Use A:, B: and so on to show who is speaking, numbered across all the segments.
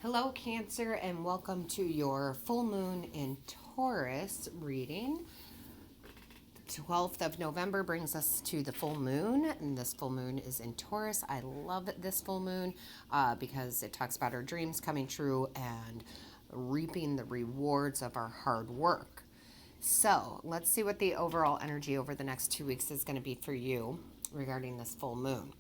A: Hello, Cancer, and welcome to your full moon in Taurus reading. 12th of November brings us to the full moon, and this full moon is in Taurus. I love this full moon because it talks about our dreams coming true and reaping the rewards of our hard work. So let's see what the overall energy over the next 2 weeks is going to be for you regarding this full moon.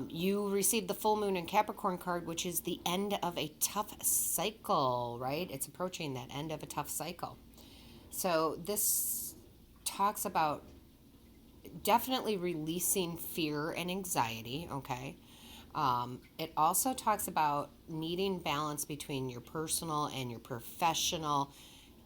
A: You received the full moon in Capricorn card, which is the end of a tough cycle, right? It's approaching that end of a tough cycle. So this talks about definitely releasing fear and anxiety, okay? It also talks about needing balance between your personal and your professional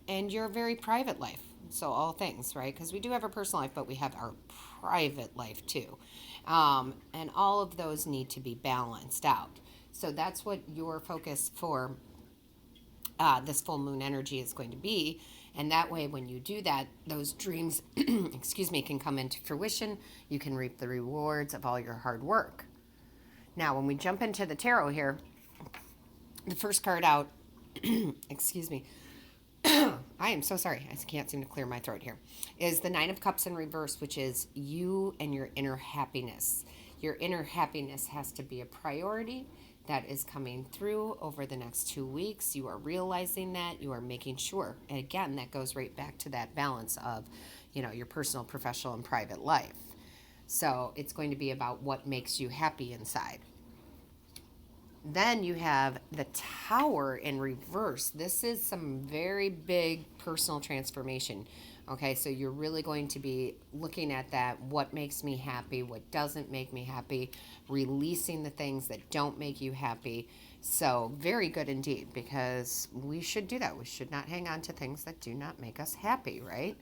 A: and your very private life. So all things, right? Because we do have our personal life, but we have our private life too. And all of those need to be balanced out. So that's what your focus for this full moon energy is going to be. And that way, when you do that, those dreams, can come into fruition. You can reap the rewards of all your hard work. Now, when we jump into the tarot here, the first card out, excuse me, I am so sorry. I can't seem to clear my throat here. Is the Nine of Cups in reverse, which is you and your inner happiness. Your inner happiness has to be a priority. That is coming through over the next 2 weeks. You are realizing that. You are making sure. And again, that goes right back to that balance of, your personal, professional, and private life. So it's going to be about what makes you happy inside. Then you have the Tower in reverse. This is some very big personal transformation. Okay, so you're really going to be looking at that. What makes me happy? What doesn't make me happy? Releasing the things that don't make you happy. So very good indeed, because we should do that. We should not hang on to things that do not make us happy, right?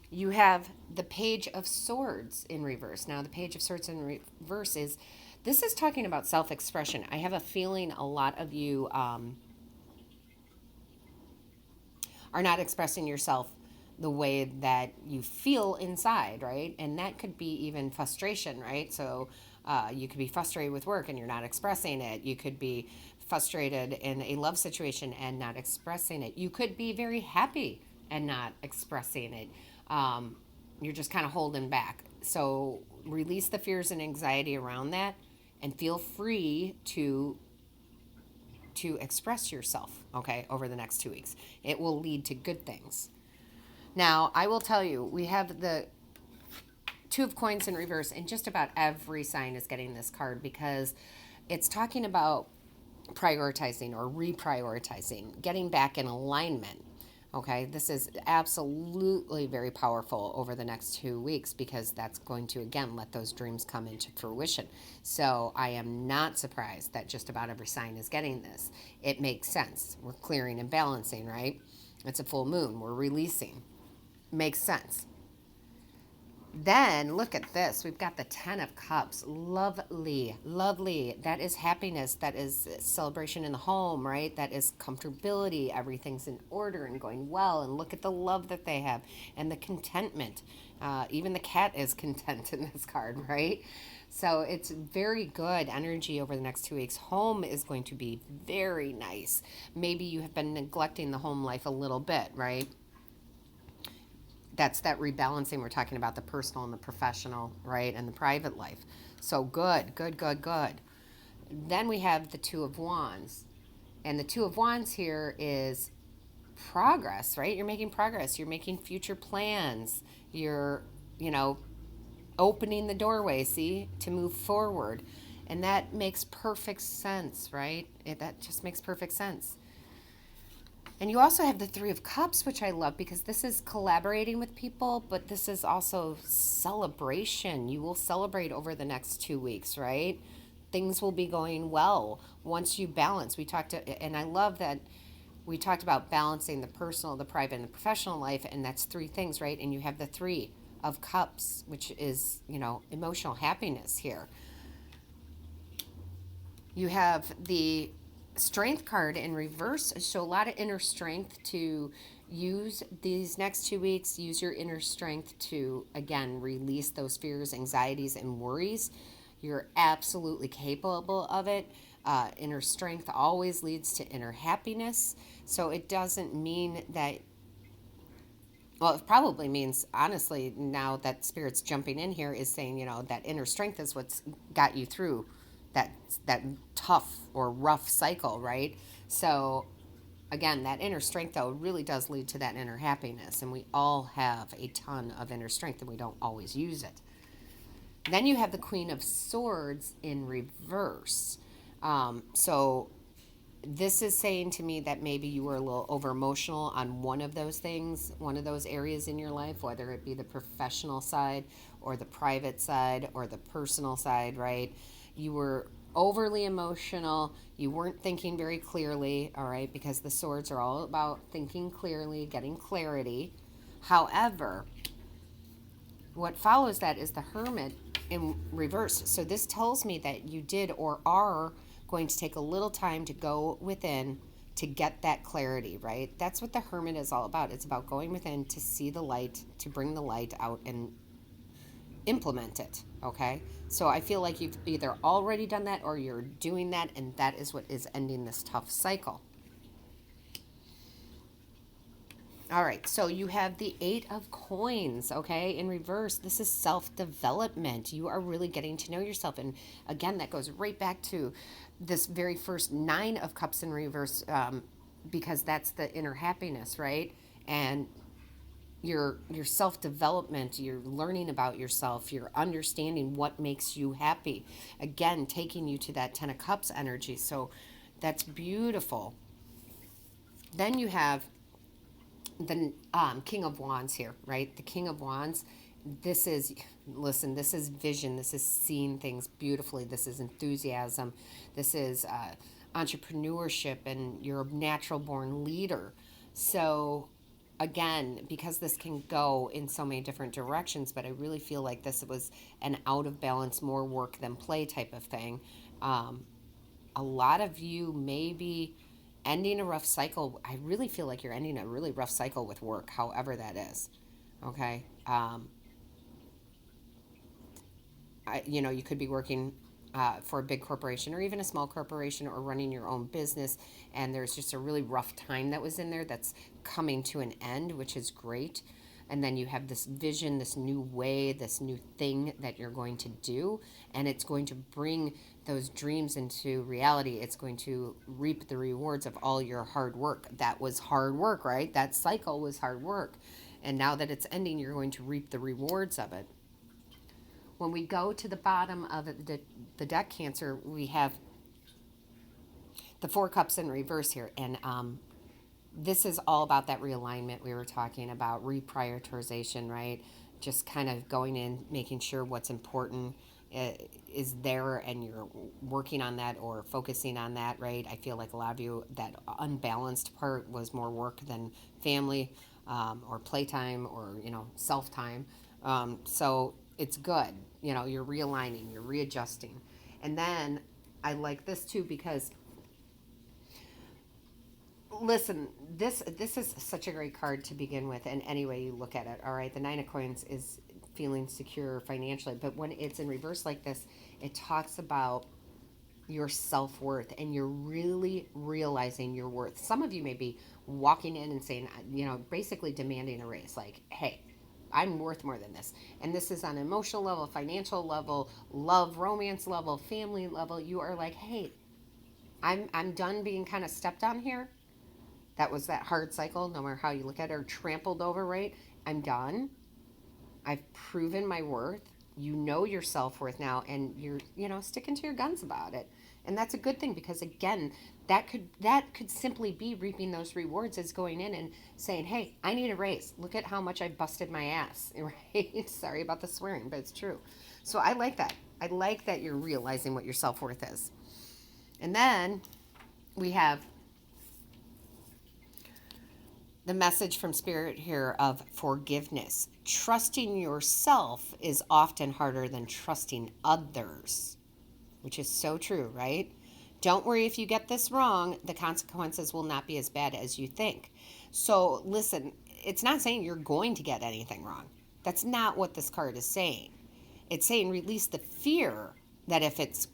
A: You have the Page of Swords in reverse. Now, the Page of Swords in reverse this is talking about self-expression. I have a feeling a lot of you are not expressing yourself the way that you feel inside, right? And that could be even frustration, right? So you could be frustrated with work and you're not expressing it. You could be frustrated in a love situation and not expressing it. You could be very happy and not expressing it. You're just kind of holding back. So release the fears and anxiety around that and feel free to express yourself, okay, over the next 2 weeks. It will lead to good things. Now, I will tell you, we have the Two of Coins in reverse, and just about every sign is getting this card because it's talking about prioritizing or reprioritizing, getting back in alignment. Okay, this is absolutely very powerful over the next 2 weeks because that's going to, again, let those dreams come into fruition. So I am not surprised that just about every sign is getting this. It makes sense. We're clearing and balancing, right? It's a full moon. We're releasing. Makes sense. Then look at this. We've got the 10 of Cups. Lovely, lovely. That is happiness. That is celebration in the home, right? That is comfortability. Everything's in order and going well. And look at the love that they have and the contentment. Even the cat is content in this card, right? So it's very good energy over the next 2 weeks. Home is going to be very nice. Maybe you have been neglecting the home life a little bit, right? That's that rebalancing. We're talking about the personal and the professional, right? And the private life. So good, good, good, good. Then we have the Two of Wands. And the Two of Wands here is progress, right? You're making progress. You're making future plans. You're, opening the doorway, to move forward. And that makes perfect sense, right? That just makes perfect sense. And you also have the Three of Cups, which I love because this is collaborating with people, but this is also celebration. You will celebrate over the next 2 weeks, right? Things will be going well once you balance. And I love that we talked about balancing the personal, the private, and the professional life, and that's 3 things, right? And you have the Three of Cups, which is, emotional happiness here. You have the Strength card in reverse. So a lot of inner strength to use these next 2 weeks. Use your inner strength to, again, release those fears, anxieties, and worries. You're absolutely capable of it. Inner strength always leads to inner happiness. So it doesn't mean that, well, it probably means, honestly, now that Spirit's jumping in here, is saying, that inner strength is what's got you through that that tough or rough cycle, right? So again, that inner strength, though, really does lead to that inner happiness. And we all have a ton of inner strength, and we don't always use it. Then you have the Queen of Swords in reverse. So this is saying to me that maybe you were a little over emotional on one of those things, one of those areas in your life, whether it be the professional side or the private side or the personal side, right? You were overly emotional. You weren't thinking very clearly, all right, because the swords are all about thinking clearly, getting clarity. However, what follows that is the Hermit in reverse. So this tells me that you did or are going to take a little time to go within to get that clarity, right? That's what the Hermit is all about. It's about going within to see the light, to bring the light out and implement it, okay? So I feel like you've either already done that or you're doing that, and that is what is ending this tough cycle. All right, so you have the Eight of Coins, okay, in reverse. This is self-development. You are really getting to know yourself. And again, that goes right back to this very first Nine of Cups in reverse, because that's the inner happiness, right? And your self-development, you're learning about yourself, you're understanding what makes you happy. Again, taking you to that Ten of Cups energy. So that's beautiful. Then you have the King of Wands here, right? The King of Wands. This is, listen, this is vision. This is seeing things beautifully. This is enthusiasm. This is entrepreneurship, and you're a natural born leader. So again, because this can go in so many different directions, but I really feel like this was an out of balance, more work than play type of thing. A lot of you may be ending a rough cycle. I really feel like you're ending a really rough cycle with work, however that is. Okay. You could be working for a big corporation or even a small corporation or running your own business, and there's just a really rough time that was in there that's coming to an end, which is great. And then you have this vision, this new way, this new thing that you're going to do, and it's going to bring those dreams into reality. It's going to reap the rewards of all your hard work. That was hard work, right? That cycle was hard work. And now that it's ending, you're going to reap the rewards of it. When we go to the bottom of the deck, Cancer, we have the Four Cups in reverse here. And this is all about that realignment we were talking about, reprioritization, right? Just kind of going in, making sure what's important is there, and you're working on that or focusing on that, right? I feel like a lot of you, that unbalanced part was more work than family or playtime or, self-time. So it's good. You're realigning, you're readjusting. And then I like this too, because listen, this is such a great card to begin with, and any way you look at it. All right, the Nine of Coins is feeling secure financially, but when it's in reverse like this, it talks about your self-worth, and you're really realizing your worth. Some of you may be walking in and saying, basically demanding a raise, like, hey, I'm worth more than this. And this is on an emotional level, financial level, love, romance level, family level. You are like, hey, I'm done being kind of stepped on here. That was that hard cycle, no matter how you look at it, or trampled over, right? I'm done. I've proven my worth. You know your self-worth now, and you're, sticking to your guns about it. And that's a good thing, because again, that could simply be reaping those rewards, as going in and saying, hey, I need a raise. Look at how much I busted my ass, right? Sorry about the swearing, but it's true. So I like that. I like that you're realizing what your self-worth is. And then we have the message from Spirit here of forgiveness. Trusting yourself is often harder than trusting others, which is so true, right? Don't worry if you get this wrong. The consequences will not be as bad as you think. So listen, it's not saying you're going to get anything wrong. That's not what this card is saying. It's saying release the fear that if it's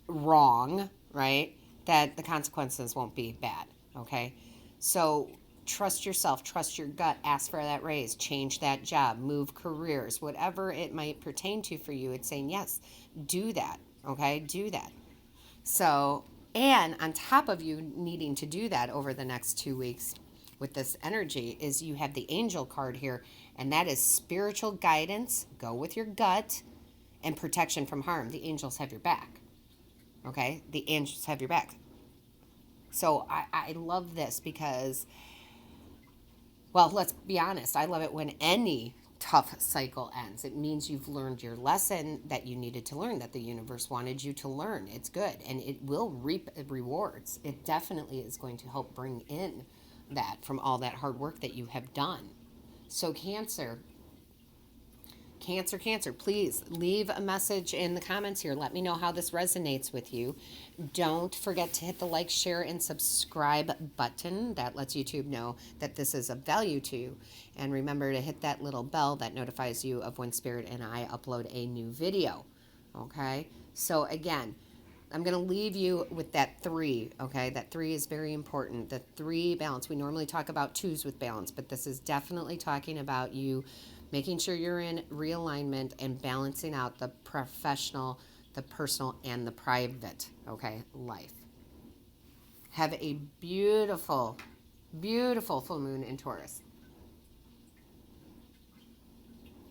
A: wrong, right, that the consequences won't be bad, okay? So trust yourself, trust your gut, ask for that raise, change that job, move careers, whatever it might pertain to for you. It's saying, yes, do that, okay? Do that. So, and on top of you needing to do that over the next 2 weeks with this energy is you have the angel card here, and that is spiritual guidance, go with your gut, and protection from harm. The angels have your back, okay? The angels have your back. So I love this because, well, let's be honest. I love it when any tough cycle ends. It means you've learned your lesson that you needed to learn, that the universe wanted you to learn. It's good, and it will reap rewards. It definitely is going to help bring in that from all that hard work that you have done. So Cancer, please leave a message in the comments here. Let me know how this resonates with you. Don't forget to hit the like, share, and subscribe button. That lets YouTube know that this is of value to you. And remember to hit that little bell that notifies you of when Spirit and I upload a new video. Okay? So again, I'm going to leave you with that 3, okay? That 3 is very important. The 3 balance. We normally talk about 2s with balance, but this is definitely talking about you making sure you're in realignment and balancing out the professional, the personal, and the private, okay, life. Have a beautiful, beautiful full moon in Taurus.